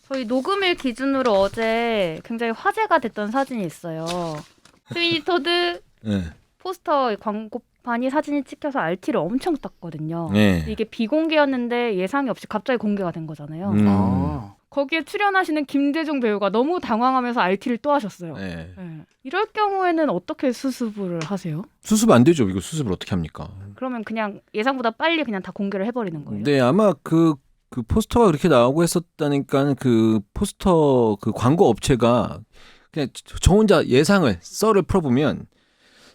저희 녹음일 기준으로 어제 굉장히 화제가 됐던 사진이 있어요. 스위니 토드 네. 포스터 광고판이 사진이 찍혀서 RT를 엄청 땄거든요. 네. 이게 비공개였는데 예상이 없이 갑자기 공개가 된 거잖아요. 아. 거기에 출연하시는 김대중 배우가 너무 당황하면서 RT를 또 하셨어요. 네. 네. 이럴 경우에는 어떻게 수습을 하세요? 수습 안 되죠. 이거 수습을 어떻게 합니까? 그러면 그냥 예상보다 빨리 그냥 다 공개를 해버리는 거예요? 네, 아마 그 포스터가 그렇게 나오고 했었다니까 그 포스터 그 광고 업체가 그냥 저 혼자 예상을 썰을 풀어보면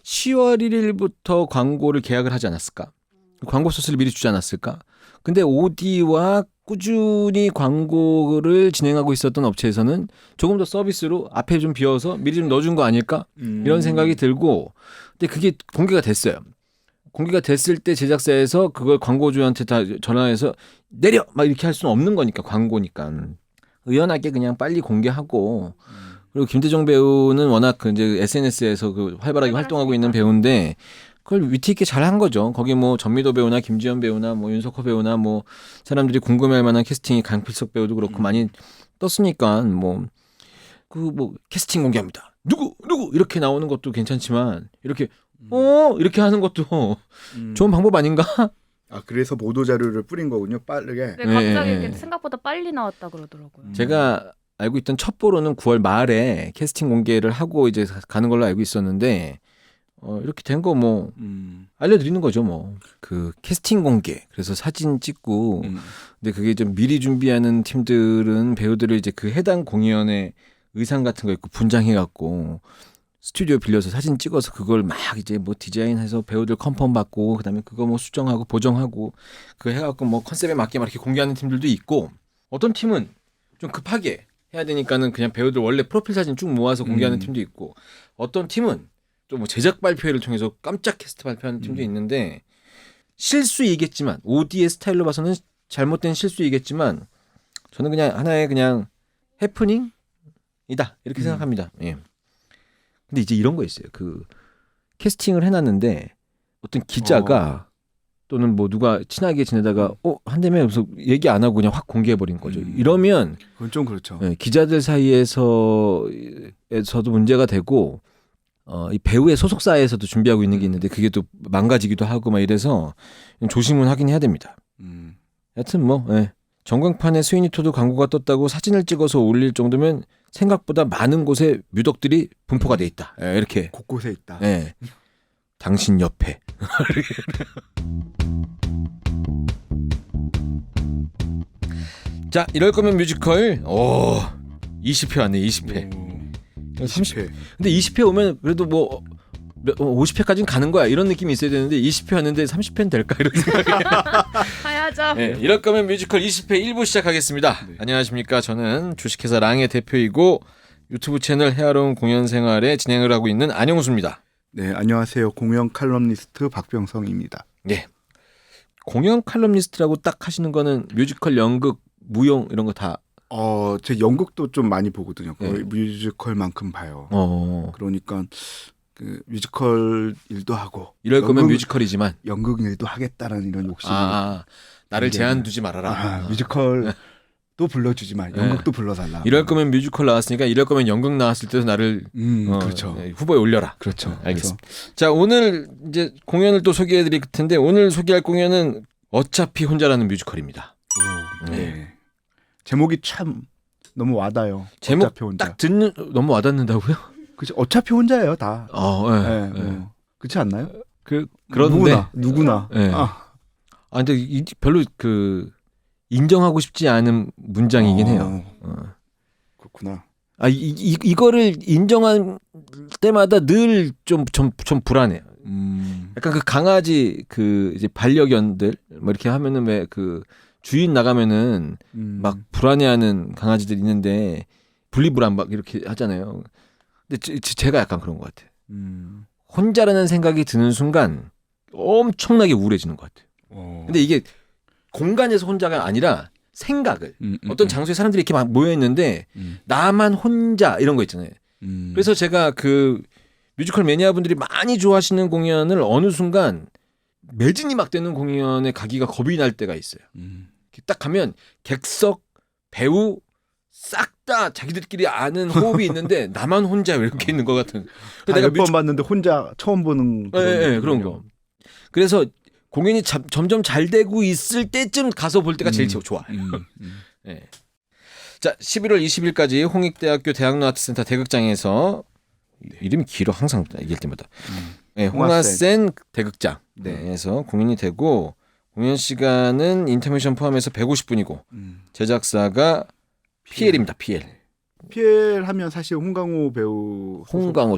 10월 1일부터 광고를 계약을 하지 않았을까? 광고 소스를 미리 주지 않았을까? 근데 오디와 꾸준히 광고를 진행하고 있었던 업체에서는 조금 더 서비스로 앞에 좀 비워서 미리 좀 넣어준 거 아닐까? 이런 생각이 들고, 근데 그게 공개가 됐어요. 공개가 됐을 때 제작사에서 그걸 광고주한테 다 전화해서 내려! 막 이렇게 할 수는 없는 거니까, 광고니까. 의연하게 그냥 빨리 공개하고, 그리고 김대중 배우는 워낙 그 이제 SNS에서 그 활발하게 활동하고 있는 배우인데, 그걸 위트 있게 잘 한 거죠. 거기 뭐 전미도 배우나 김지연 배우나 뭐 윤석호 배우나 뭐 사람들이 궁금해할 만한 캐스팅이 강필석 배우도 그렇고 많이 떴으니까 뭐 캐스팅 공개합니다. 누구 이렇게 나오는 것도 괜찮지만 이렇게 이렇게 하는 것도 좋은 방법 아닌가? 아 그래서 보도 자료를 뿌린 거군요. 빠르게. 네, 갑자기 네. 이렇게 생각보다 빨리 나왔다 그러더라고요. 제가 알고 있던 첩보로는 9월 말에 캐스팅 공개를 하고 이제 가는 걸로 알고 있었는데 이렇게 된 거 뭐 알려드리는 거죠 뭐. 그 캐스팅 공개 그래서 사진 찍고 근데 그게 좀 미리 준비하는 팀들은 배우들을 이제 그 해당 공연의 의상 같은 거 입고 분장해갖고 스튜디오 빌려서 사진 찍어서 그걸 막 이제 뭐 디자인해서 배우들 컨펌 받고 그다음에 그거 뭐 수정하고 보정하고 그거 해갖고 뭐 컨셉에 맞게 막 이렇게 공개하는 팀들도 있고 어떤 팀은 좀 급하게 해야 되니까는 그냥 배우들 원래 프로필 사진 쭉 모아서 공개하는 팀도 있고 어떤 팀은 또 뭐 제작 발표회를 통해서 깜짝 캐스트 발표하는 팀도 있는데 실수이겠지만 OD의 스타일로 봐서는 잘못된 실수이겠지만 저는 그냥 하나의 그냥 해프닝이다 이렇게 생각합니다. 예. 근데 이제 이런 거 있어요. 그 캐스팅을 해놨는데 어떤 기자가 또는 뭐 누가 친하게 지내다가 한다며 그래서 얘기 안 하고 그냥 확 공개해버린 거죠. 이러면 그건 좀 그렇죠. 기자들 사이에서도 문제가 되고 이 배우의 소속사에서도 준비하고 있는 게 있는데 그게 또 망가지기도 하고 막 이래서 조심은 하긴 해야 됩니다. 하여튼 뭐 전광판에 스위니 토드 광고가 떴다고 사진을 찍어서 올릴 정도면 생각보다 많은 곳에 뮤덕들이 분포가 돼 있다. 이렇게 곳곳에 있다. 당신 옆에. 자, 이럴 거면 뮤지컬 20회 왔네. 20회. 30회. 근데 20회 오면 그래도 뭐 50회까지는 가는 거야. 이런 느낌이 있어야 되는데 20회 왔는데 30회는 될까? 이런 생각이. 가야죠. 이럴 거면 뮤지컬 20회 1부 시작하겠습니다. 네. 안녕하십니까. 저는 주식회사 랑의 대표이고 유튜브 채널 헤아로운 공연생활에 진행을 하고 있는 안영수입니다. 네, 안녕하세요. 공연 칼럼니스트 박병성입니다. 네. 공연 칼럼니스트라고 딱 하시는 거는 뮤지컬, 연극, 무용 이런 거 다. 제 연극도 좀 많이 보거든요. 거의 뮤지컬만큼 봐요. 그러니까 그 뮤지컬 일도 하고. 이럴 거면 뮤지컬이지만 연극 일도 하겠다라는 이런 욕심이. 나를 제한 두지 말아라. 뮤지컬도 불러주지만 연극도 불러달라. 이럴 거면 뮤지컬 나왔으니까 이럴 거면 연극 나왔을 때도 나를 그렇죠. 후보에 올려라. 그렇죠. 알겠습니다. 자, 오늘 이제 공연을 또 소개해드릴 텐데 오늘 소개할 공연은 어차피 혼자라는 뮤지컬입니다. 네. 제목이 참 너무 와닿아요. 제목 어차피 혼자. 딱 듣는 너무 와닿는다고요? 그치, 어차피 혼자예요, 다. 그렇지 않나요? 그런데 누구나. 근데 별로 인정하고 싶지 않은 문장이긴 해요. 그렇구나. 이거를 인정할 때마다 늘 좀 불안해요. 약간 그 강아지 이제 반려견들 뭐 이렇게 하면은 왜 주인 나가면은 막 불안해하는 강아지들 있는데 분리불안 막 이렇게 하잖아요. 근데 제가 약간 그런 것 같아요. 혼자라는 생각이 드는 순간 엄청나게 우울해지는 것 같아요. 근데 이게 공간에서 혼자가 아니라 생각을 어떤 장소에 사람들이 이렇게 막 모여 있는데 나만 혼자 이런 거 있잖아요. 그래서 제가 뮤지컬 매니아 분들이 많이 좋아하시는 공연을 어느 순간 매진이 막 되는 공연에 가기가 겁이 날 때가 있어요. 딱 가면 객석, 배우, 싹 다 자기들끼리 아는 호흡이 있는데 나만 혼자 왜 이렇게 있는 것 같은. 내가 몇 번 봤는데 혼자 처음 보는 그런 거. 그래서 공연이 점점 잘 되고 있을 때쯤 가서 볼 때가 제일 좋아요. 네. 자, 11월 20일까지 홍익대학교 대학로아트센터 대극장에서 이름이 길어 항상 얘기할 때마다 네, 홍아센 대극장에서 공연이 되고 공연 시간은 인터미션 포함해서 150분이고 제작사가 PL입니다. PL 하면 사실 홍강호 배우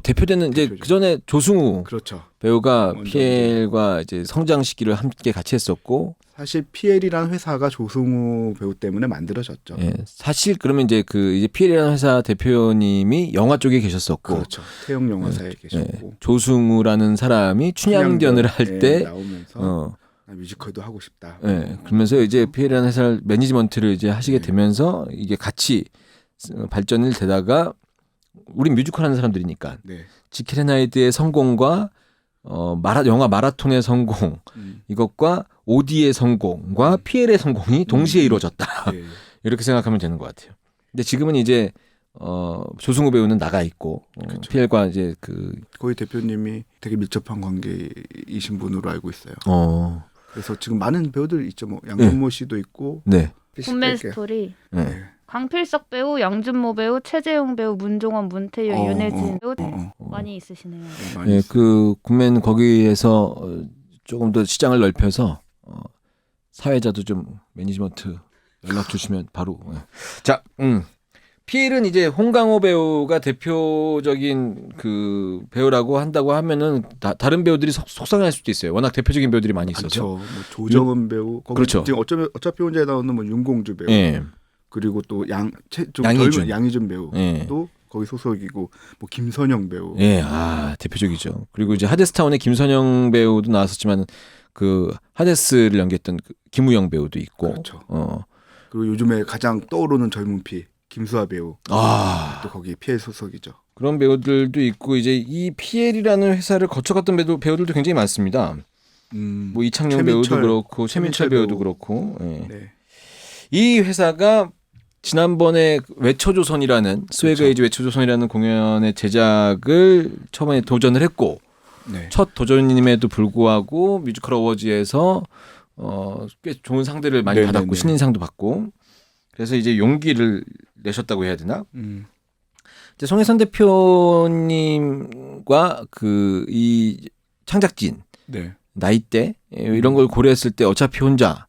대표되는 이제 그 전에 조승우 그렇죠. 배우가 PL과 이제 성장 시기를 함께 같이 했었고 사실 PL이라는 회사가 조승우 배우 때문에 만들어졌죠. 예, 사실 그러면 이제 이제 PL이라는 회사 대표님이 영화 쪽에 계셨었고 그렇죠. 태영 영화사에 계셨고 조승우라는 사람이 춘향전을 할 때 나오면서 뮤지컬도 하고 싶다. 그러면서 이제 PL이라는 회사를 매니지먼트를 이제 하시게 되면서 이게 같이 발전을 되다가 우리 뮤지컬 하는 사람들이니까 지킬 앤 하이드의 성공과 영화 마라톤의 성공 이것과 오디의 성공과 PL의 성공이 동시에 이루어졌다. 이렇게 생각하면 되는 것 같아요. 근데 지금은 이제 조승우 배우는 나가 있고 그렇죠. PL과 이제 거의 대표님이 되게 밀접한 관계이신 분으로 알고 있어요. 그래서 지금 많은 배우들 있죠. 뭐 양준모 씨도 있고. 굿맨 스토리. 강필석 배우, 양준모 배우, 최재용 배우, 문종원, 문태윤, 윤혜진 배우 많이 있으시네요. 예, 그 굿맨 거기에서 조금 더 시장을 넓혀서 사회자도 좀 매니지먼트 연락 주시면 바로. 자, PL은 이제 홍강호 배우가 대표적인 그 배우라고 한다고 하면은 다른 배우들이 속상할 수도 있어요. 워낙 대표적인 배우들이 많이 있어서. 그렇죠. 뭐 조정은 배우. 그렇죠. 지금 어차피 혼자에 나오는 뭐 윤공주 배우. 그리고 또 양희준 배우도 거기 소속이고 뭐 김선영 배우. 대표적이죠. 그리고 이제 하데스타운의 김선영 배우도 나왔었지만 그 하데스를 연기했던 김우영 배우도 있고. 그렇죠. 그리고 요즘에 가장 떠오르는 젊은 피 김수아 배우. 또 거기 PL 소속이죠. 그런 배우들도 있고 이제 이 PL이라는 회사를 거쳐갔던 배우들도 굉장히 많습니다. 뭐 이창용 배우도 그렇고 최민철 배우도 그렇고. 이 회사가 지난번에 외쳐조선이라는 스웨그에이지 외쳐조선이라는 공연의 제작을 처음에 도전을 했고 첫 도전임에도 불구하고 뮤지컬 어워즈에서 꽤 좋은 상들을 많이 받았고 신인상도 받고 그래서 이제 용기를 내셨다고 해야 되나? 이제 송혜선 대표님과 이 창작진 나이대 이런 걸 고려했을 때 어차피 혼자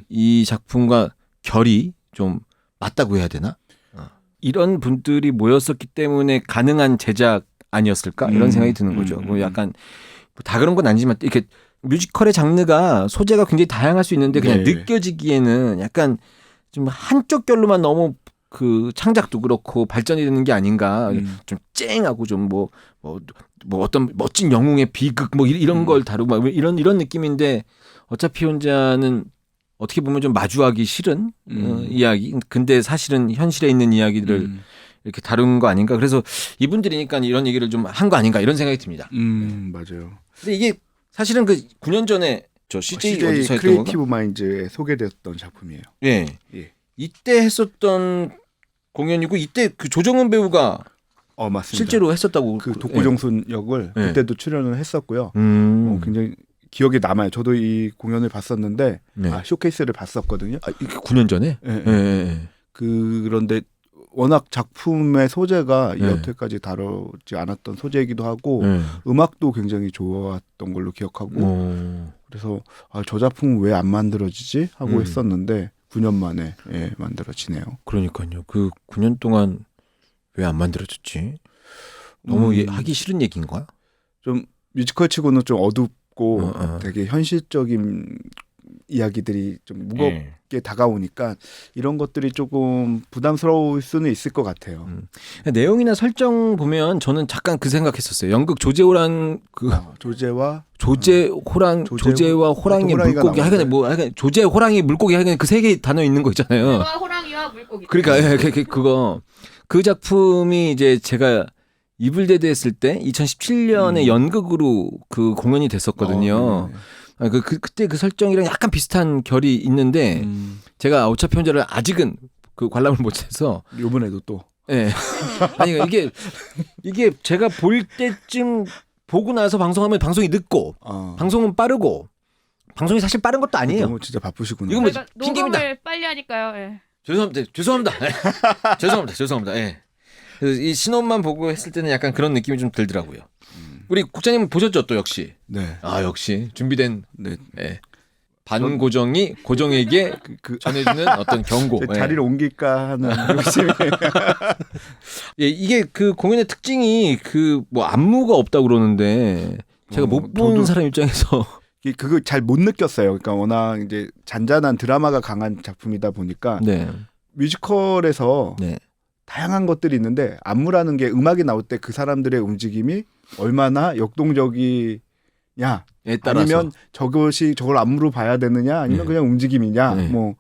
이 작품과 결이 좀 맞다고 해야 되나? 이런 분들이 모였었기 때문에 가능한 제작 아니었을까? 이런 생각이 드는 거죠. 뭐 약간 다 그런 건 아니지만 이렇게 뮤지컬의 장르가 소재가 굉장히 다양할 수 있는데 그냥 느껴지기에는 약간 좀 한쪽 결로만 너무 그 창작도 그렇고 발전이 되는 게 아닌가. 좀 쨍하고 좀 뭐 어떤 멋진 영웅의 비극 뭐 이런 걸 다루고 막 이런 느낌인데 어차피 혼자는 어떻게 보면 좀 마주하기 싫은 이야기. 근데 사실은 현실에 있는 이야기들을 이렇게 다룬 거 아닌가. 그래서 이분들이니까 이런 얘기를 좀 한 거 아닌가 이런 생각이 듭니다. 맞아요. 근데 이게 사실은 그 9년 전에 저 CJ 어디서 했던 크리에이티브 마인즈에 소개됐던 작품이에요. 이때 했었던 공연이고 이때 그 조정은 배우가 맞습니다. 실제로 했었다고. 그 독고정순 역을 그때도 출연을 했었고요. 굉장히 기억에 남아요. 저도 이 공연을 봤었는데 쇼케이스를 봤었거든요. 9년 전에? 그런데 워낙 작품의 소재가 여태까지 다루지 않았던 소재이기도 하고 음악도 굉장히 좋았던 걸로 기억하고 그래서 저 작품은 왜 안 만들어지지? 하고 했었는데 9년 만에 만들어지네요. 그러니까요. 그 9년 동안 왜 안 만들어졌지? 너무 하기 싫은 얘기인가? 좀 뮤지컬 치고는 좀 어둡고 되게 현실적인 이야기들이 좀 무겁게 다가오니까 이런 것들이 조금 부담스러울 수는 있을 것 같아요. 내용이나 설정 보면 저는 잠깐 그 생각했었어요. 연극 조제호랑 조제와 호랑이 물고기 하여간 조제 호랑이 물고기 하여간 그 세 개 단어 있는 거 있잖아요. 호랑이와 물고기. 그러니까 그거 그 작품이 이제 제가 이블데드 했을 때 2017년에 연극으로 그 공연이 됐었거든요. 그때 그 설정이랑 약간 비슷한 결이 있는데 제가 어차피 혼자를 아직은 그 관람을 못해서 요번에도 또. 예. 아니 이게 제가 볼 때쯤 보고 나서 방송하면 방송이 늦고 방송은 빠르고 방송이 사실 빠른 것도 아니에요. 너무 진짜 바쁘시구나. 이건 뭐 저희가 핑계입니다. 녹음을 빨리 하니까요. 예. 죄송합니다. 죄송합니다. 예. 그래서 이 신혼만 보고 했을 때는 약간 그런 느낌이 좀 들더라고요. 우리 국장님 보셨죠 또 역시. 네. 아 역시 준비된 네. 예. 반고정이 고정에게 전해주는 어떤 경고. 예. 자리를 옮길까 하는 욕심이. 예, 이게 그 공연의 특징이 그 뭐 안무가 없다고 그러는데 제가 못 본 사람 입장에서 그거 잘 못 느꼈어요. 그러니까 워낙 이제 잔잔한 드라마가 강한 작품이다 보니까 네. 뮤지컬에서 네. 다양한 것들이 있는데 안무라는 게 음악이 나올 때 그 사람들의 움직임이 얼마나 역동적이냐 따라서. 아니면 저걸 안무로 봐야 되느냐 아니면 그냥 움직임이냐 뭐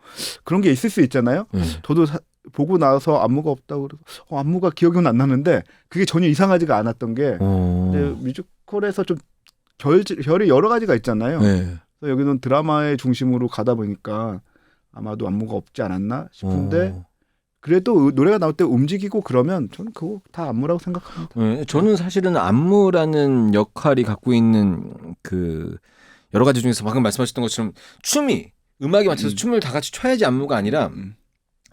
그런 게 있을 수 있잖아요. 저도 보고 나서 안무가 없다고 그래서 안무가 기억은 안 나는데 그게 전혀 이상하지가 않았던 게 뮤지컬에서 좀 결이 여러 가지가 있잖아요. 그래서 여기는 드라마의 중심으로 가다 보니까 아마도 안무가 없지 않았나 싶은데 그래도 노래가 나올 때 움직이고 그러면 저는 그거 다 안무라고 생각합니다. 네, 저는 사실은 안무라는 역할이 갖고 있는 그 여러 가지 중에서 방금 말씀하셨던 것처럼 춤이 음악에 맞춰서 춤을 다 같이 춰야지 안무가 아니라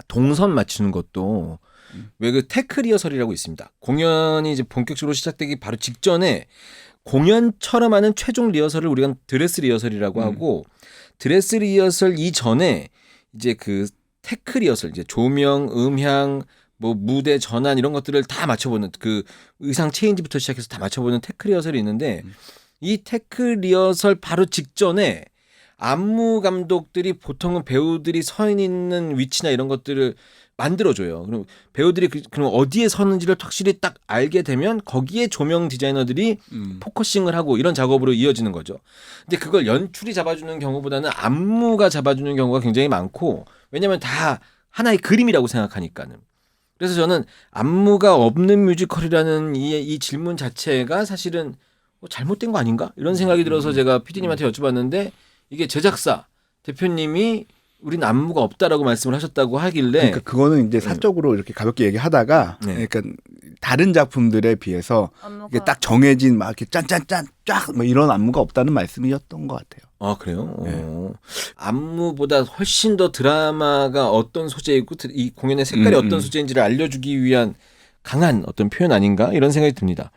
동선 맞추는 것도 왜 그 테크 리허설이라고 있습니다. 공연이 이제 본격적으로 시작되기 바로 직전에 공연처럼 하는 최종 리허설을 우리가 드레스 리허설이라고 하고 드레스 리허설 이전에 이제 그 테크 리허설 이제 조명, 음향, 뭐 무대 전환 이런 것들을 다 맞춰보는 그 의상 체인지부터 시작해서 다 맞춰보는 테크 리허설이 있는데 이 테크 리허설 바로 직전에 안무 감독들이 보통은 배우들이 서 있는 위치나 이런 것들을 만들어줘요. 그럼 배우들이 그럼 어디에 서는지를 확실히 딱 알게 되면 거기에 조명 디자이너들이 포커싱을 하고 이런 작업으로 이어지는 거죠. 근데 그걸 연출이 잡아주는 경우보다는 안무가 잡아주는 경우가 굉장히 많고 왜냐하면 다 하나의 그림이라고 생각하니까는. 그래서 저는 안무가 없는 뮤지컬이라는 이 질문 자체가 사실은 잘못된 거 아닌가? 이런 생각이 들어서 제가 PD님한테 여쭤봤는데 이게 제작사 대표님이 우린 안무가 없다라고 말씀을 하셨다고 하길래 그러니까 그거는 이제 사적으로 이렇게 가볍게 얘기하다가 그러니까 다른 작품들에 비해서 이게 딱 정해진 막 이렇게 짠짠짠 쫙 뭐 이런 안무가 없다는 말씀이었던 것 같아요. 아 그래요? 안무보다 훨씬 더 드라마가 어떤 소재이고 이 공연의 색깔이 어떤 소재인지를 알려주기 위한 강한 어떤 표현 아닌가 이런 생각이 듭니다.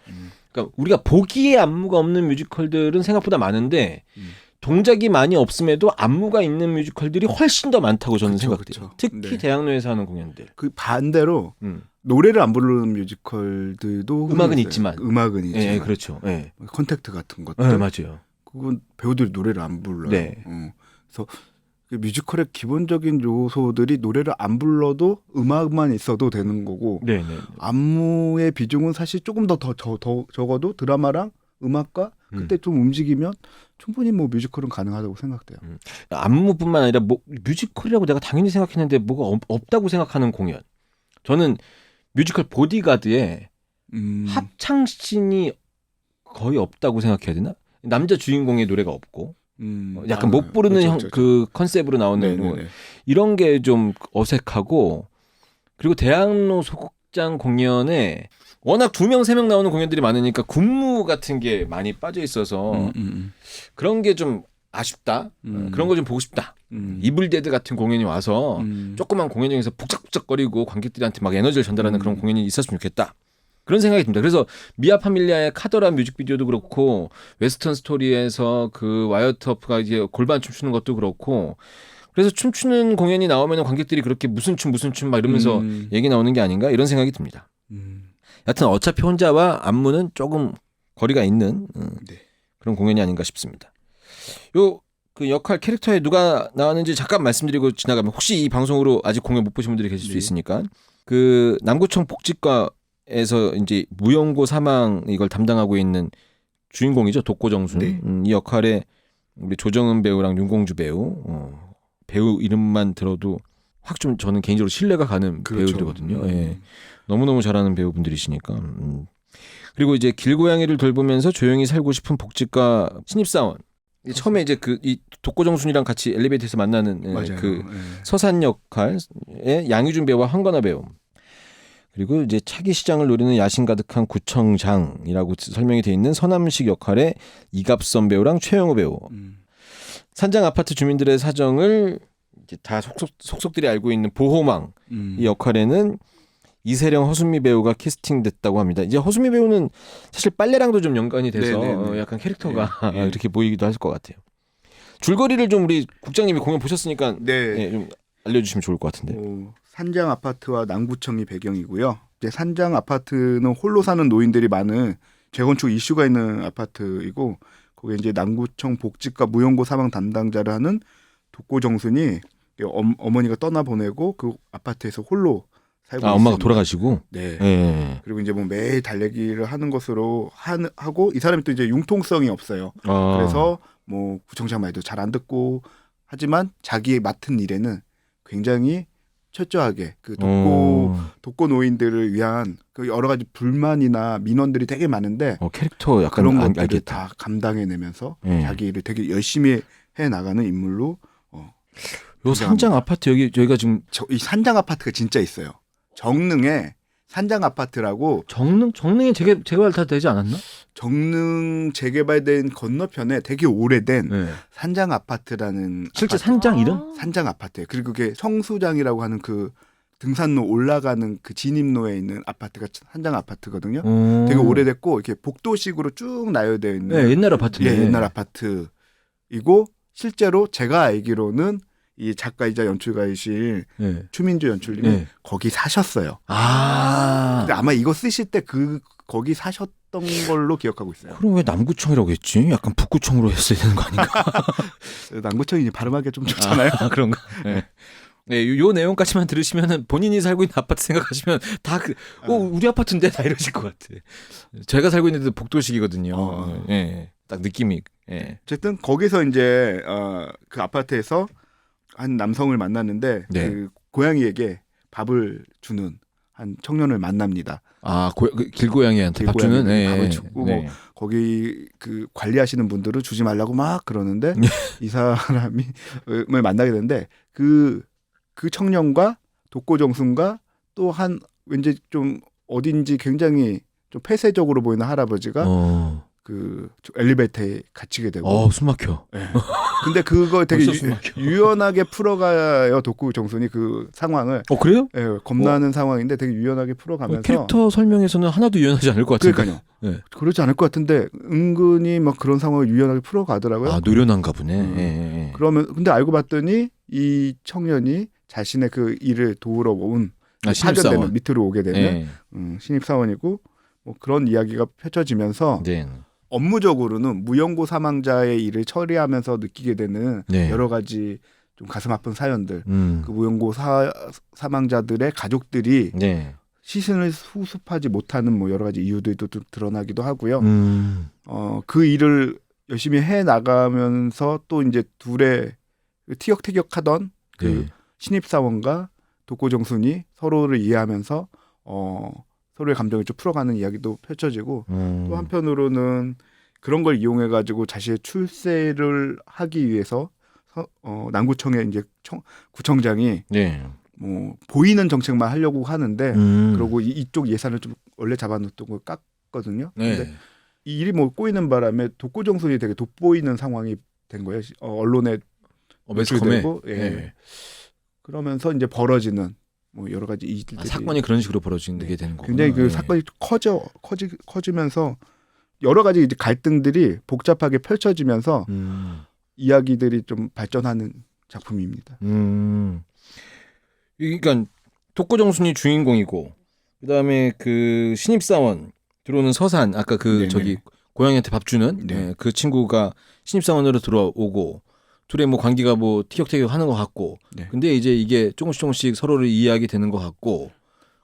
그러니까 우리가 보기에 안무가 없는 뮤지컬들은 생각보다 많은데 동작이 많이 없음에도 안무가 있는 뮤지컬들이 훨씬 더 많다고 저는 생각해요. 특히 대학로에서 하는 공연들. 그 반대로 노래를 안 부르는 뮤지컬들도 음악은 있지만. 음악은 있지만. 네, 그렇죠. 네. 컨택트 같은 것들. 네, 맞아요. 그건 배우들이 노래를 안 불러요. 네. 그래서 뮤지컬의 기본적인 요소들이 노래를 안 불러도 음악만 있어도 되는 거고 안무의 비중은 사실 조금 더 적어도 드라마랑 음악과 그때 좀 움직이면 충분히 뭐 뮤지컬은 가능하다고 생각돼요. 안무뿐만 아니라 뭐 뮤지컬이라고 내가 당연히 생각했는데 뭐가 없다고 생각하는 공연. 저는 뮤지컬 보디가드에 합창씬이 거의 없다고 생각해야 되나? 남자 주인공의 노래가 없고 약간 못 부르는 그 컨셉으로 나오는 이런 게 좀 어색하고 그리고 대학로 소극장 공연에 워낙 2명, 3명 나오는 공연들이 많으니까 군무 같은 게 많이 빠져 있어서 그런 게 좀 아쉽다. 그런 거 좀 보고 싶다. 이블데드 같은 공연이 와서 조그만 공연장에서 북적북적거리고 관객들한테 막 에너지를 전달하는 그런 공연이 있었으면 좋겠다. 그런 생각이 듭니다. 그래서 미아 파밀리아의 카더라 뮤직비디오도 그렇고 웨스턴 스토리에서 그 와이어트 허프가 이제 골반 춤추는 것도 그렇고 그래서 춤추는 공연이 나오면 관객들이 그렇게 무슨 춤 막 이러면서 얘기 나오는 게 아닌가 이런 생각이 듭니다. 여하튼 어차피 혼자와 안무는 조금 거리가 있는 그런 공연이 아닌가 싶습니다. 요 그 역할 캐릭터에 누가 나왔는지 잠깐 말씀드리고 지나가면 혹시 이 방송으로 아직 공연 못 보신 분들이 계실 수 있으니까 그 남구청 복지과에서 이제 무용고 사망 이걸 담당하고 있는 주인공이죠. 독고정순. 이 역할에 우리 조정은 배우랑 윤공주 배우 배우 이름만 들어도 확 좀 저는 개인적으로 신뢰가 가는 배우들이거든요. 예. 너무너무 잘하는 배우분들이시니까. 그리고 이제 길고양이를 돌보면서 조용히 살고 싶은 복지과 신입사원 처음에 이제 이 독고정순이랑 같이 엘리베이터에서 만나는 맞아요. 그 예. 서산 역할의 양유준 배우와 황건아 배우. 그리고 이제 차기 시장을 노리는 야심 가득한 구청장이라고 설명이 돼 있는 서남식 역할의 이갑선 배우랑 최영우 배우. 산장 아파트 주민들의 사정을 이제 다 속속들이 알고 있는 보호망 이 역할에는 이세령 허수미 배우가 캐스팅됐다고 합니다. 이제 허수미 배우는 사실 빨래랑도 좀 연관이 돼서 약간 캐릭터가 이렇게 보이기도 할 것 같아요. 줄거리를 좀 우리 국장님이 공연 보셨으니까 좀 알려주시면 좋을 것 같은데. 산장 아파트와 남구청이 배경이고요. 이제 산장 아파트는 홀로 사는 노인들이 많은 재건축 이슈가 있는 아파트이고 거기에 이제 남구청 복지과 무용고 사망 담당자를 하는 독고정순이 어머니가 떠나보내고 그 아파트에서 홀로 살고 있습니다. 엄마가 돌아가시고. 네. 네. 그리고 이제 뭐 매일 달래기를 하는 것으로 하고 이 사람이 또 이제 융통성이 없어요. 그래서 뭐 구청장 말도 잘 안 듣고 하지만 자기 맡은 일에는 굉장히 철저하게 그 독고 노인들을 위한 그 여러 가지 불만이나 민원들이 되게 많은데 캐릭터 약간 그런 것들을 알겠다. 다 감당해내면서 자기 일을 되게 열심히 해 나가는 인물로. 요 산장 아파트 여기가 지금 이 산장 아파트가 진짜 있어요. 정릉에 산장 아파트라고. 정릉에 재개발 다 되지 않았나? 정릉 재개발된 건너편에 되게 오래된 산장 아파트라는 실제 아파트. 산장 이름? 산장 아파트예요. 그리고 그게 성수장이라고 하는 그 등산로 올라가는 그 진입로에 있는 아파트가 산장 아파트거든요. 되게 오래됐고 이렇게 복도식으로 쭉 나열되어 있는 옛날 아파트네. 옛날 아파트이고 실제로 제가 알기로는 이 작가이자 연출가이신 추민주 연출님이 거기 사셨어요. 근데 아마 이거 쓰실 때 거기 사셨던 걸로 기억하고 있어요. 그럼 왜 남구청이라고 했지? 약간 북구청으로 했어야 되는 거 아닌가? 남구청이 발음하기가 좀 좋잖아요. 그런가? 네, 요 내용까지만 들으시면 본인이 살고 있는 아파트 생각하시면 다 우리 아파트인데 다 이러실 것 같아. 제가 살고 있는 데도 복도식이거든요. 딱 느낌이. 어쨌든 거기서 이제 그 아파트에서 한 남성을 만났는데 그 고양이에게 밥을 주는 한 청년을 만납니다. 길고양이한테 밥 주는 밥을 주고 뭐 거기 그 관리하시는 분들은 주지 말라고 막 그러는데 이 사람을 만나게 되는데 그 청년과 독고정순과 또 한 왠지 좀 어딘지 굉장히 좀 폐쇄적으로 보이는 할아버지가 그 엘리베이터에 갇히게 되고. 숨 막혀. 근데 그걸 되게 유연하게 풀어가요. 독고정순이 그 상황을. 그래요? 겁나는 상황인데 되게 유연하게 풀어가면서. 캐릭터 설명에서는 하나도 유연하지 않을 것 같은데. 그러니까요. 그렇지 않을 것 같은데 은근히 막 그런 상황을 유연하게 풀어가더라고요. 노련한가 보네. 그러면 근데 알고 봤더니 이 청년이 자신의 그 일을 도우러 온 파견되는 밑으로 오게 되는 신입사원이고 뭐 그런 이야기가 펼쳐지면서 업무적으로는 무연고 사망자의 일을 처리하면서 느끼게 되는 여러 가지 좀 가슴 아픈 사연들, 그 무연고 사망자들의 가족들이 시신을 수습하지 못하는 뭐 여러 가지 이유들도 좀 드러나기도 하고요. 그 일을 열심히 해 나가면서 또 이제 둘의 티격태격하던 그 신입사원과 독고정순이 서로를 이해하면서 서로의 감정을 좀 풀어가는 이야기도 펼쳐지고 또 한편으로는 그런 걸 이용해 가지고 자신의 출세를 하기 위해서 남구청의 이제 구청장이 뭐 보이는 정책만 하려고 하는데 그러고 이쪽 예산을 좀 원래 잡아놓던 걸 깎거든요. 근데 이 일이 뭐 꼬이는 바람에 독고정순이 되게 돋보이는 상황이 된 거예요. 언론에 매스컴에. 그러면서 이제 벌어지는 뭐 여러 가지 일들이 사건이 그런 식으로 벌어지게 되는 거구나. 굉장히 그 사건이 커지면서 여러 가지 이제 갈등들이 복잡하게 펼쳐지면서 이야기들이 좀 발전하는 작품입니다. 그러니까 독고정순이 주인공이고 그다음에 그 신입사원 들어오는 서산 아까 저기 고양이한테 밥 주는 그 친구가 신입사원으로 들어오고 둘의 뭐 관계가 뭐 티격태격 하는 것 같고 근데 이제 이게 조금씩 서로를 이해하게 되는 것 같고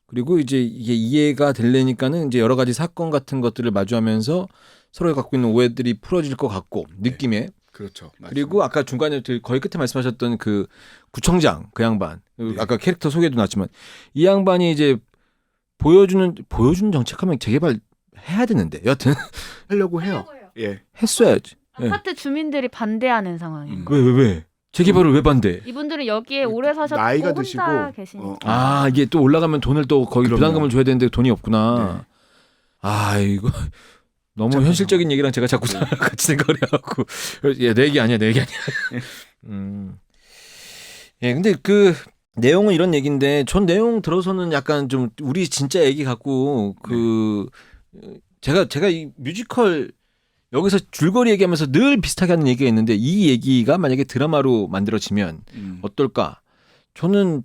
그리고 이제 이게 이해가 되려니까는 이제 여러 가지 사건 같은 것들을 마주하면서 서로가 갖고 있는 오해들이 풀어질 것 같고 느낌에 그렇죠. 맞습니다. 그리고 아까 중간에 거의 끝에 말씀하셨던 그 구청장 그 양반 아까 캐릭터 소개도 나왔지만 이 양반이 이제 보여주는 정책하면 재개발 해야 되는데 여하튼 하려고 해요. 했어야지. 아파트 주민들이 반대하는 상황인 왜? 왜? 재개발을 왜 반대? 이분들은 여기에 오래 사셨고 나이가 혼자 드시고 계시니까. 아, 이게 또 올라가면 돈을 또 거기 그럼요. 부담금을 줘야 되는데 돈이 없구나. 네. 아, 이거 너무 현실적인 얘기랑 제가 자꾸 같이 생각을 해갖고 내 얘기 아니야. 예, 근데 그 내용은 이런 얘기인데 전 내용 들어서는 약간 좀 우리 진짜 얘기 갖고 제가 이 뮤지컬 여기서 줄거리 얘기하면서 늘 비슷하게 하는 얘기가 있는데 이 얘기가 만약에 드라마로 만들어지면 어떨까? 저는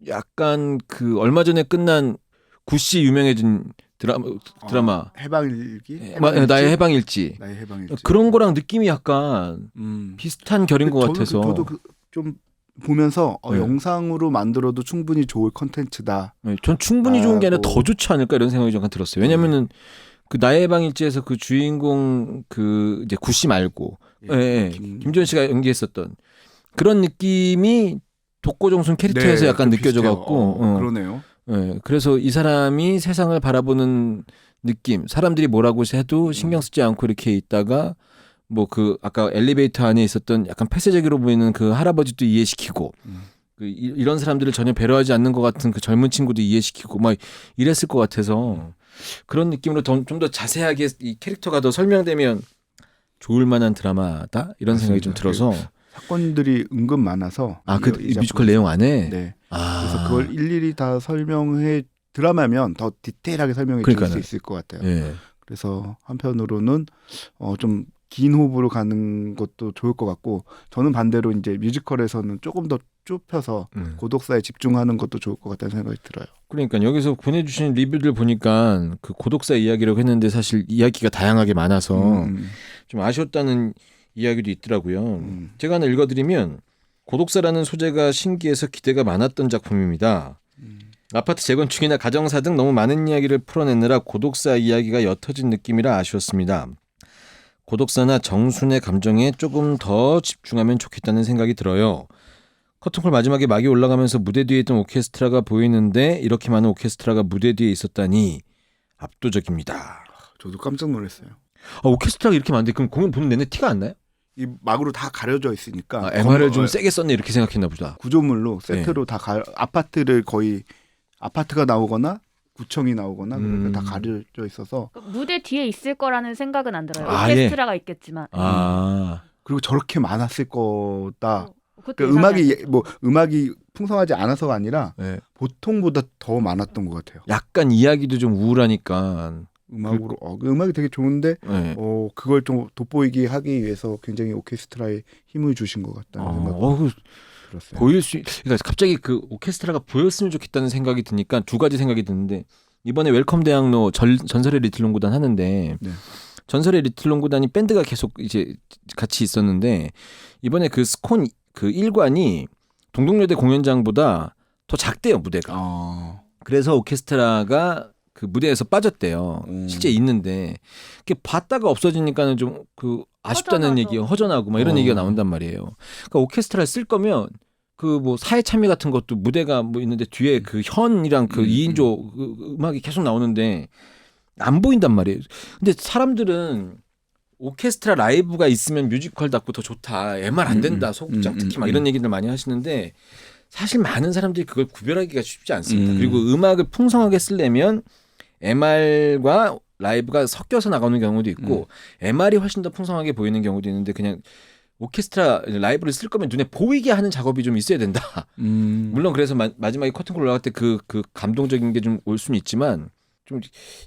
약간 그 얼마 전에 끝난 구씨 유명해진 드라마 해방일기? 나의 해방일지 나의 해방일지. 그런 거랑 느낌이 약간 비슷한 결인 것 같아서 저도 좀 보면서 네. 영상으로 만들어도 충분히 좋을 컨텐츠다. 네, 전 충분히 좋은 게 아니라 더 좋지 않을까 이런 생각이 잠깐 들었어요. 왜냐면은 그 나의 해방일지에서 그 주인공 그 이제 구씨 말고 김지원 씨가 연기했었던 그런 느낌이 독고정순 캐릭터에서 약간 느껴져 갖고 그러네요. 네, 그래서 이 사람이 세상을 바라보는 느낌, 사람들이 뭐라고 해도 신경 쓰지 않고 이렇게 있다가 뭐 그 아까 엘리베이터 안에 있었던 약간 폐쇄적으로 보이는 그 할아버지도 이해시키고 이런 사람들을 전혀 배려하지 않는 것 같은 그 젊은 친구도 이해시키고 막 이랬을 것 같아서 그런 느낌으로 좀 더 자세하게 이 캐릭터가 더 설명되면 좋을 만한 드라마다 이런 생각이 좀 들어서 사건들이 은근 많아서 그 뮤지컬 내용 안에 네. 그래서 그걸 일일이 다 설명해 드라마면 더 디테일하게 설명해 줄 수 있을 것 같아요. 네. 그래서 한편으로는 좀 긴 호흡으로 가는 것도 좋을 것 같고 저는 반대로 이제 뮤지컬에서는 조금 더 좁혀서 고독사에 집중하는 것도 좋을 것 같다는 생각이 들어요. 그러니까 여기서 보내주신 리뷰들 보니까 그 고독사 이야기라고 했는데 사실 이야기가 다양하게 많아서 좀 아쉬웠다는 이야기도 있더라고요. 제가 하나 읽어드리면 고독사라는 소재가 신기해서 기대가 많았던 작품입니다. 아파트 재건축이나 가정사 등 너무 많은 이야기를 풀어내느라 고독사 이야기가 옅어진 느낌이라 아쉬웠습니다. 고독사나 정순의 감정에 조금 더 집중하면 좋겠다는 생각이 들어요. 커튼콜 마지막에 막이 올라가면서 무대 뒤에 있던 오케스트라가 보이는데 이렇게 많은 오케스트라가 무대 뒤에 있었다니 압도적입니다. 저도 깜짝 놀랐어요. 오케스트라가 이렇게 많은데 그럼 공연 보는 내내 티가 안 나요? 이 막으로 다 가려져 있으니까 MR을 좀 세게 썼네 이렇게 생각했나 보다. 구조물로 세트로 다 아파트를 거의 아파트가 나오거나 구청이 나오거나 그렇게 다 가려져 있어서 무대 뒤에 있을 거라는 생각은 안 들어요. 오케스트라가 있겠지만. 그리고 저렇게 많았을 거다. 그러니까 음악이 풍성하지 않아서가 아니라 보통보다 더 많았던 것 같아요. 약간 이야기도 좀 우울하니까 음악으로 음악이 되게 좋은데 그걸 좀 돋보이게 하기 위해서 굉장히 오케스트라에 힘을 주신 것 같다는 생각이 들었어요. 그러니까 갑자기 그 오케스트라가 보였으면 좋겠다는 생각이 드니까 두 가지 생각이 드는데 이번에 웰컴 대학로 전설의 리틀농구단 하는데 전설의 리틀농구단이 밴드가 계속 이제 같이 있었는데 이번에 그 스콘 그 1관이 동덕여대 공연장보다 더 작대요 무대가. 그래서 오케스트라가 그 무대에서 빠졌대요. 실제 있는데 그게 봤다가 없어지니까는 좀 그 아쉽다는 얘기, 허전하고 막 이런 얘기가 나온단 말이에요. 그러니까 오케스트라를 쓸 거면 그 뭐 사회 참여 같은 것도 무대가 뭐 있는데 뒤에 그 현이랑 그 2인조 그 음악이 계속 나오는데 안 보인단 말이에요. 근데 사람들은 오케스트라 라이브가 있으면 뮤지컬답고 더 좋다. MR 안 된다. 소극장 특히 막 이런 얘기들 많이 하시는데 사실 많은 사람들이 그걸 구별하기가 쉽지 않습니다. 그리고 음악을 풍성하게 쓰려면 MR과 라이브가 섞여서 나가는 경우도 있고 MR이 훨씬 더 풍성하게 보이는 경우도 있는데 그냥 오케스트라 라이브를 쓸 거면 눈에 보이게 하는 작업이 좀 있어야 된다. 물론 그래서 마지막에 커튼콜 올라갈 때 그 감동적인 게 좀 올 수는 있지만 좀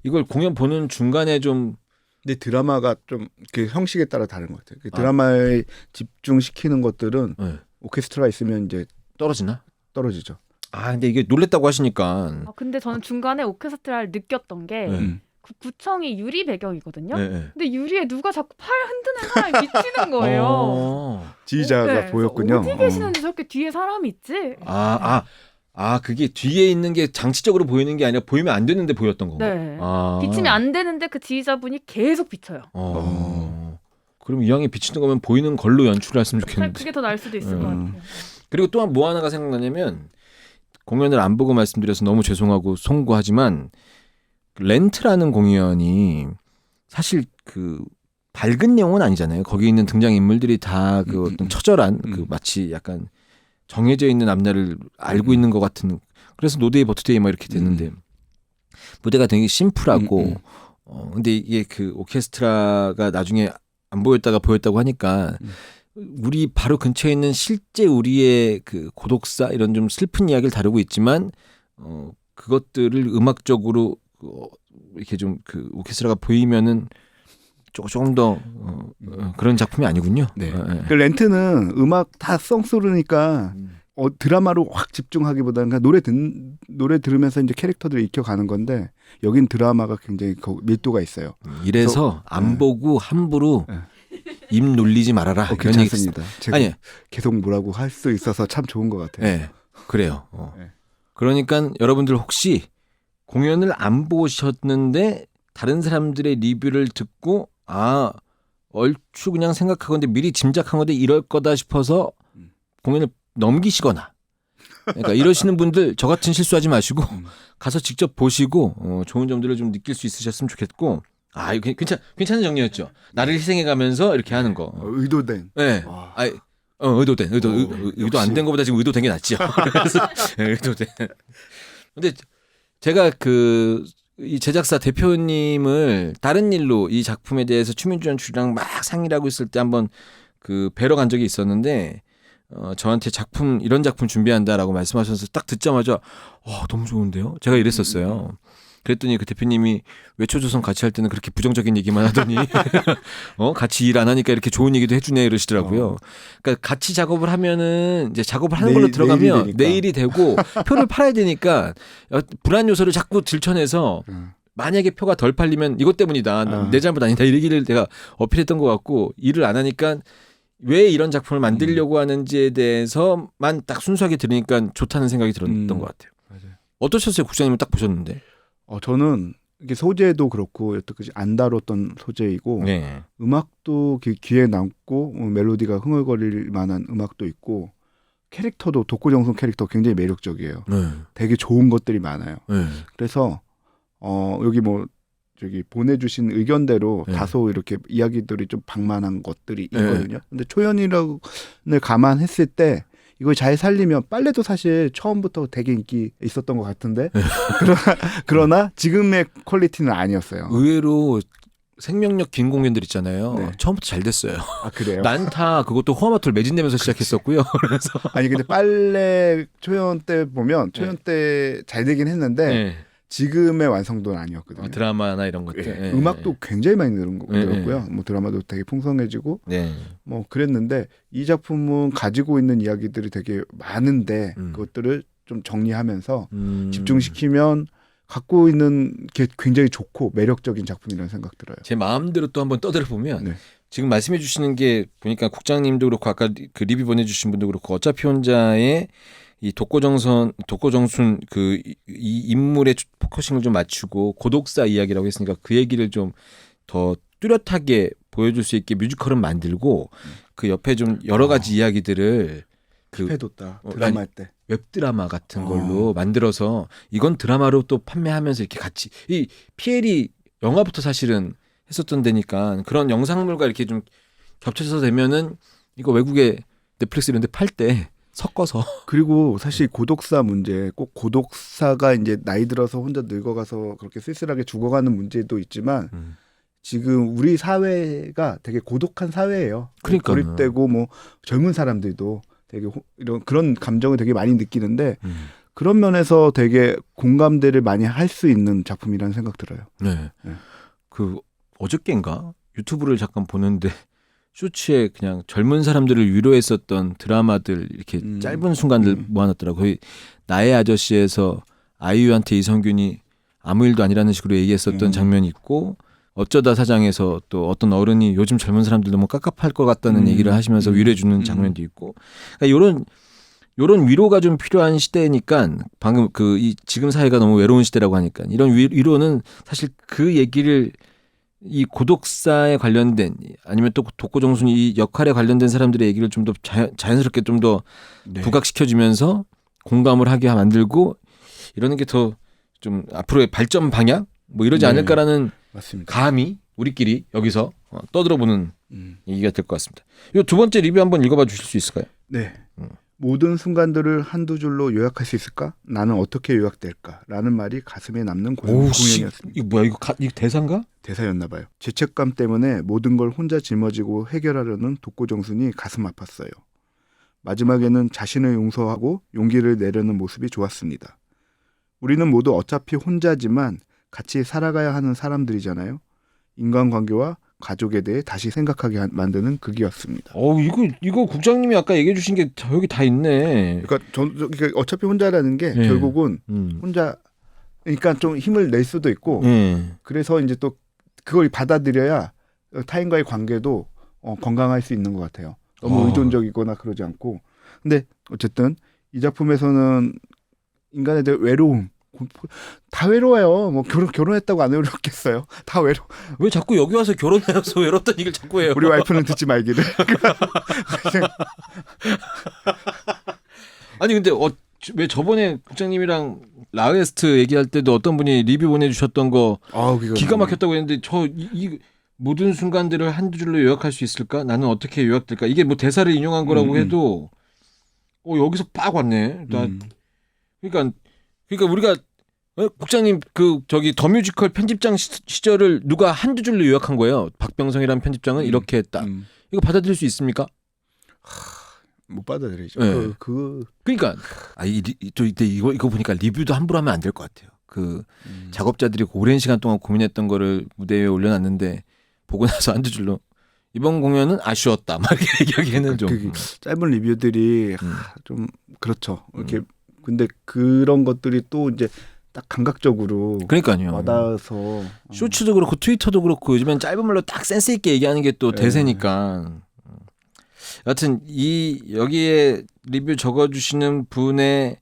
이걸 공연 보는 중간에 좀 근데 드라마가 좀 그 형식에 따라 다른 것 같아요. 그 드라마에 집중시키는 것들은 오케스트라가 있으면 이제 떨어지죠. 근데 이게 놀랬다고 하시니까. 근데 저는 중간에 오케스트라를 느꼈던 게 그 구청이 유리 배경이거든요. 근데 유리에 누가 자꾸 팔 흔드는 사람이 미치는 거예요. 지휘자가 보였군요. 어디 계시는데 저렇게 뒤에 사람이 있지? 그게 뒤에 있는 게 장치적으로 보이는 게 아니라 보이면 안 되는데 보였던 건가? 네. 비치면 안 되는데 그 지휘자분이 계속 비쳐요. 그럼 이왕에 비치는 거면 보이는 걸로 연출을 했으면 좋겠는데. 그게 더 나을 수도 있을 것 같아요. 그리고 또한 뭐 하나가 생각나냐면 공연을 안 보고 말씀드려서 너무 죄송하고 송구하지만 렌트라는 공연이 사실 그 밝은 내용은 아니잖아요. 거기 있는 등장 인물들이 다 그 어떤 처절한 그 마치 약간 정해져 있는 앞날을 알고 있는 것 같은. 그래서 노데이 버투데이 뭐 이렇게 됐는데 무대가 되게 심플하고 근데 이게 그 오케스트라가 나중에 안 보였다가 보였다고 하니까 우리 바로 근처에 있는 실제 우리의 그 고독사 이런 좀 슬픈 이야기를 다루고 있지만 그것들을 음악적으로 이렇게 좀 그 오케스트라가 보이면은 조금 더 그런 작품이 아니군요. 네. 그 렌트는 음악 다 썽소르니까 드라마로 확 집중하기보다는 그냥 노래 들으면서 이제 캐릭터들을 익혀가는 건데 여긴 드라마가 굉장히 밀도가 있어요. 이래서 안 보고 함부로 입 놀리지 말아라. 괜찮습니다. 제가 아니 계속 뭐라고 할 수 있어서 참 좋은 것 같아요. 네, 그래요. 네. 그러니까 여러분들 혹시 공연을 안 보셨는데 다른 사람들의 리뷰를 듣고 얼추 그냥 생각하건데 미리 짐작한 건데 이럴 거다 싶어서 공연을 넘기시거나 그러니까 이러시는 분들 저 같은 실수하지 마시고 가서 직접 보시고 좋은 점들을 좀 느낄 수 있으셨으면 좋겠고 이거 괜찮은 정리였죠. 나를 희생해가면서 이렇게 하는 거. 의도된. 네. 의도된. 의도 안 된 것보다 지금 의도된 게 낫죠. 그래서 의도된. 근데 제가 이 제작사 대표님을 다른 일로 이 작품에 대해서 추민주 연출이랑 막 상의를 하고 있을 때 한번 뵈러 간 적이 있었는데 저한테 이런 작품 준비한다라고 말씀하셔서 딱 듣자마자 너무 좋은데요? 제가 이랬었어요. 그랬더니 그 대표님이 외초조선 같이 할 때는 그렇게 부정적인 얘기만 하더니 같이 일 안 하니까 이렇게 좋은 얘기도 해주네 이러시더라고요. 그러니까 같이 작업을 하면은 이제 작업을 하는 걸로 들어가면 내일이 되고 표를 팔아야 되니까 불안 요소를 자꾸 들춰내서 만약에 표가 덜 팔리면 이것 때문이다. 내 잘못 아니다. 이 얘기를 내가 어필했던 것 같고 일을 안 하니까 왜 이런 작품을 만들려고 하는지에 대해서만 딱 순수하게 들으니까 좋다는 생각이 들었던 것 같아요. 맞아요. 어떠셨어요? 국장님은 딱 보셨는데. 저는 이게 소재도 그렇고 여태까지 안 다뤘던 소재이고 네. 음악도 귀에 남고 멜로디가 흥얼거릴 만한 음악도 있고 캐릭터도 독고정순 캐릭터 굉장히 매력적이에요. 네. 되게 좋은 것들이 많아요. 네. 그래서 여기 저기 보내주신 의견대로 다소 이렇게 이야기들이 좀 방만한 것들이 있거든요. 근데 초연이를 감안했을 때 이걸 잘 살리면 빨래도 사실 처음부터 되게 인기 있었던 것 같은데 그러나 지금의 퀄리티는 아니었어요. 의외로 생명력 긴 공연들 있잖아요. 네. 처음부터 잘 됐어요. 그래요? 난타 그것도 호화마토를 매진되면서 시작했었고요. 그래서 근데 빨래 초연 때 보면 초연 때 잘 되긴 했는데 지금의 완성도는 아니었거든요. 드라마나 이런 것들. 음악도 굉장히 많이 늘었고요. 뭐 드라마도 되게 풍성해지고 뭐 그랬는데 이 작품은 가지고 있는 이야기들이 되게 많은데 그것들을 좀 정리하면서 집중시키면 갖고 있는 게 굉장히 좋고 매력적인 작품이라는 생각 들어요. 제 마음대로 또 한번 떠들어 보면 지금 말씀해 주시는 게 보니까 국장님도 그렇고 아까 그 리뷰 보내주신 분도 그렇고 어차피 혼자의 이 독고정순 이 인물의 포커싱을 좀 맞추고 고독사 이야기라고 했으니까 그 얘기를 좀 더 뚜렷하게 보여줄 수 있게 뮤지컬은 만들고 그 옆에 좀 여러 가지 이야기들을 해뒀다 드라마 할 때 웹드라마 같은 걸로 만들어서 이건 드라마로 또 판매하면서 이렇게 같이 이 PL이 영화부터 사실은 했었던 데니까 그런 영상물과 이렇게 좀 겹쳐서 되면은 이거 외국에 넷플릭스 이런 데 팔 때 섞어서 그리고 사실 고독사 문제 꼭 고독사가 이제 나이 들어서 혼자 늙어가서 그렇게 쓸쓸하게 죽어가는 문제도 있지만 지금 우리 사회가 되게 고독한 사회예요. 그러니까 고립되고 뭐 젊은 사람들도 되게 이런 그런 감정을 되게 많이 느끼는데 그런 면에서 되게 공감대를 많이 할 수 있는 작품이라는 생각 들어요. 네. 그 어저께인가 유튜브를 잠깐 보는데 쇼츠에 그냥 젊은 사람들을 위로했었던 드라마들 이렇게 짧은 순간들 모아놨더라고요. 거의 나의 아저씨에서 아이유한테 이성균이 아무 일도 아니라는 식으로 얘기했었던 장면이 있고 어쩌다 사장에서 또 어떤 어른이 요즘 젊은 사람들 너무 깝깝할 것 같다는 얘기를 하시면서 위로해주는 장면도 있고 그러니까 요런 위로가 좀 필요한 시대니까 방금 이 지금 사회가 너무 외로운 시대라고 하니까 이런 위로는 사실 그 얘기를 이 고독사에 관련된 아니면 또 독고정순 이 역할에 관련된 사람들의 얘기를 좀 더 자연스럽게 좀 더 부각시켜주면서 공감을 하게 만들고 이러는 게 더 좀 앞으로의 발전 방향 뭐 이러지 않을까라는 맞습니다. 감히 우리끼리 여기서 떠들어보는 얘기가 될 것 같습니다. 이 두 번째 리뷰 한번 읽어봐 주실 수 있을까요? 네. 모든 순간들을 한두 줄로 요약할 수 있을까? 나는 어떻게 요약될까? 라는 말이 가슴에 남는 공연이었습니다. 이거 뭐야? 이거 대사인가? 대사였나 봐요. 죄책감 때문에 모든 걸 혼자 짊어지고 해결하려는 독고정순이 가슴 아팠어요. 마지막에는 자신을 용서하고 용기를 내려는 모습이 좋았습니다. 우리는 모두 어차피 혼자지만 같이 살아가야 하는 사람들이잖아요. 인간관계와 가족에 대해 다시 생각하게 만드는 극이었습니다. 이거 국장님이 아까 얘기해 주신 게 여기 다 있네. 그러니까 어차피 혼자라는 게 결국은 혼자 그러니까 좀 힘을 낼 수도 있고 그래서 이제 또 그걸 받아들여야 타인과의 관계도 건강할 수 있는 것 같아요. 너무 의존적이거나 그러지 않고. 근데 어쨌든 이 작품에서는 인간에 대한 외로움 다 외로워요. 뭐 결혼했다고 안 외롭겠어요. 다 외로. 왜 자꾸 여기 와서 결혼해서 외롭다는 얘기를 자꾸 해요? 우리 와이프는 듣지 말기를. 아니 근데 왜 저번에 국장님이랑 라웨스트 얘기할 때도 어떤 분이 리뷰 보내주셨던 거 기가 막혔다고 했는데 이 모든 순간들을 한두 줄로 요약할 수 있을까? 나는 어떻게 요약될까? 이게 뭐 대사를 인용한 거라고 해도 여기서 빡 왔네. 그러니까 우리가 국장님 더 뮤지컬 편집장 시절을 누가 한두 줄로 요약한 거예요. 박병성이라는 편집장은 이렇게 했다. 이거 받아들일 수 있습니까? 못 받아들이죠. 네. 그러니까 이거 보니까 리뷰도 함부로 하면 안 될 것 같아요. 작업자들이 오랜 시간 동안 고민했던 거를 무대 위에 올려놨는데 보고 나서 한두 줄로 이번 공연은 아쉬웠다. 막 이렇게 얘기하기에는 좀 짧은 리뷰들이 좀 그렇죠. 이렇게 근데 그런 것들이 또 이제 딱 감각적으로 그러니까요. 와닿아서 쇼츠도 그렇고 트위터도 그렇고 요즘엔 짧은 말로 딱 센스 있게 얘기하는 게 또 대세니까. 여하튼 여기에 리뷰 적어주시는 분의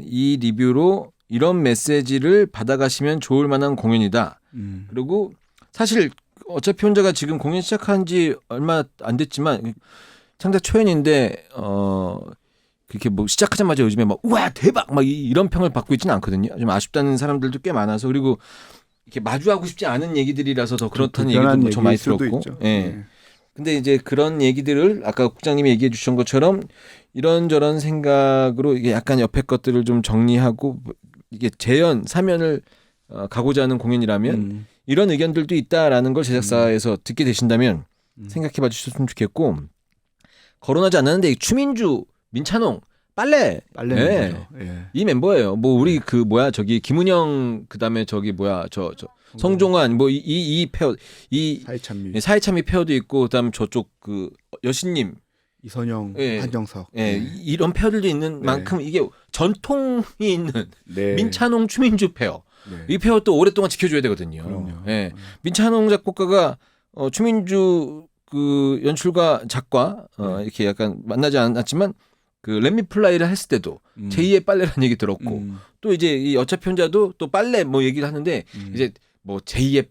이 리뷰로 이런 메시지를 받아가시면 좋을 만한 공연이다. 그리고 사실 어차피 혼자가 지금 공연 시작한 지 얼마 안 됐지만 창작 초연인데 그렇게 뭐 시작하자마자 요즘에 막 우와 대박 막 이런 평을 받고 있지는 않거든요. 좀 아쉽다는 사람들도 꽤 많아서 그리고 이렇게 마주하고 싶지 않은 얘기들이라서 더 그렇다는 얘기도 좀 많이 들었고. 예. 근데 이제 그런 얘기들을 아까 국장님이 얘기해 주신 것처럼 이런저런 생각으로 이게 약간 옆에 것들을 좀 정리하고 이게 재연 사면을 가고자 하는 공연이라면 이런 의견들도 있다라는 걸 제작사에서 듣게 되신다면 생각해봐 주셨으면 좋겠고 거론하지 않았는데 추민주, 민찬홍 빨래 멤버죠. 이 멤버예요. 뭐 우리 김은영 그다음에 성종환 뭐 이 페어 사이참미 페어도 있고 그다음 저쪽 여신님 이선영 한정석 이런 페어들도 있는 만큼 이게 전통이 있는 민찬홍 추민주 페어 이 페어 또 오랫동안 지켜줘야 되거든요. 민찬홍 작곡가가 추민주 연출가 작가 이렇게 약간 만나지 않았지만 렛미 플라이를 했을 때도 제2의 빨래라는 얘기 들었고 또 이제 이 어차피 혼자도 또 빨래 뭐 얘기를 하는데 이제 뭐 제2의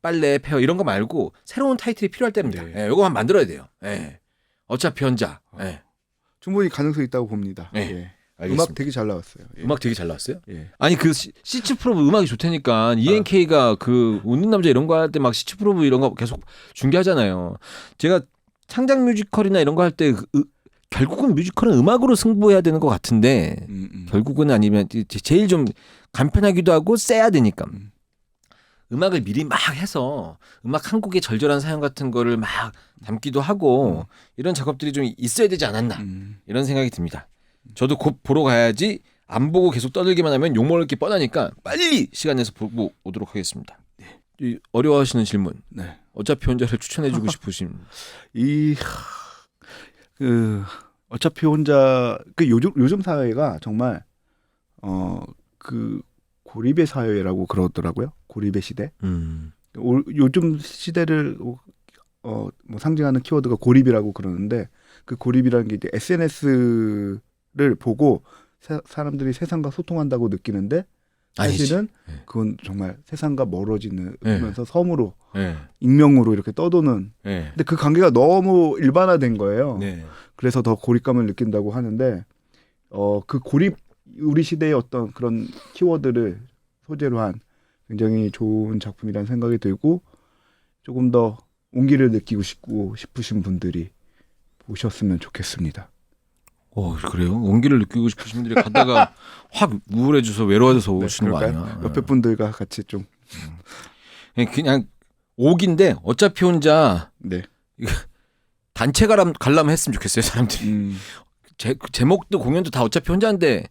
빨래 페어 이런 거 말고 새로운 타이틀이 필요할 때입니다. 이거만 만들어야 돼요. 어차피 혼자. 충분히 가능성이 있다고 봅니다. 음악 되게 잘 나왔어요. 음악 되게 잘 나왔어요? 아니 시츠 프로브 음악이 좋다니까 ENK가 웃는 남자 이런 거 할 때 막 시츠 프로브 이런 거 계속 중계하잖아요. 제가 창작 뮤지컬이나 이런 거 할 때 결국은 뮤지컬은 음악으로 승부해야 되는 것 같은데 결국은 아니면 제일 좀 간편하기도 하고 세야 되니까 음악을 미리 막 해서 음악 한 곡의 절절한 사연 같은 거를 막 담기도 하고 이런 작업들이 좀 있어야 되지 않았나 이런 생각이 듭니다. 저도 곧 보러 가야지 안 보고 계속 떠들기만 하면 욕먹을 게 뻔하니까 빨리 시간 내서 보고 오도록 하겠습니다. 이 어려워하시는 질문. 어차피 혼자를 추천해주고 싶으신 어차피 혼자 요즘 사회가 정말 고립의 사회라고 그러더라고요. 고립의 시대. 요즘 시대를 뭐 상징하는 키워드가 고립이라고 그러는데 그 고립이라는 게 이제 SNS를 보고 사람들이 세상과 소통한다고 느끼는데 사실은 그건 정말 세상과 멀어지면서 섬으로 익명으로 이렇게 떠도는 근데 그 관계가 너무 일반화된 거예요. 그래서 더 고립감을 느낀다고 하는데 그 고립 우리 시대의 어떤 그런 키워드를 소재로 한 굉장히 좋은 작품이라는 생각이 들고 조금 더 온기를 느끼고 싶으신 분들이 보셨으면 좋겠습니다. 그래요? 온기를 느끼고 싶으신 분들이 가다가 확 우울해져서 외로워져서 네, 오시는 거 그럴까요? 아니야? 옆에 분들과 같이 좀 그냥 옥인데 어차피 혼자 네. 단체 관람 했으면 좋겠어요, 사람들이. 제목도 공연도 다 어차피 혼자인데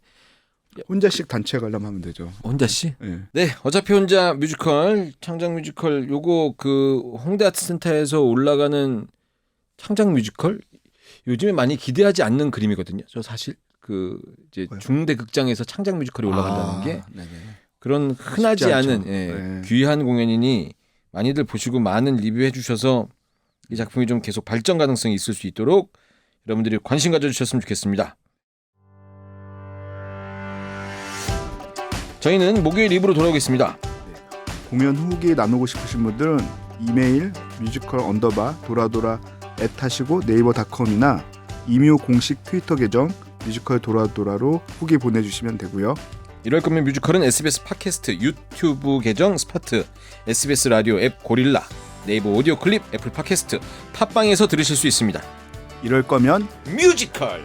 혼자씩 단체 관람하면 되죠. 혼자씩? 네. 네, 어차피 혼자 뮤지컬, 창작 뮤지컬 요거 그 홍대 아트센터에서 올라가는 창작 뮤지컬 요즘에 많이 기대하지 않는 그림이거든요. 저 사실 그 이제 중대 극장에서 창작 뮤지컬이 올라간다는 게 네네. 그런 흔하지 않은 네. 귀한 공연이니 많이들 보시고 많은 리뷰해 주셔서 이 작품이 좀 계속 발전 가능성이 있을 수 있도록 여러분들이 관심 가져주셨으면 좋겠습니다. 저희는 목요일 2부로 돌아오겠습니다. 공연 후기 나누고 싶으신 분들은 이메일 musical_도라도라 @ 네이버닷컴이나 이뮤 공식 트위터 계정 뮤지컬 도라도라로 후기 보내주시면 되고요. 이럴 거면 뮤지컬은 SBS 팟캐스트, 유튜브 계정 스파트, SBS 라디오 앱 고릴라, 네이버 오디오 클립, 애플 팟캐스트, 팟빵에서 들으실 수 있습니다. 이럴 거면 뮤지컬!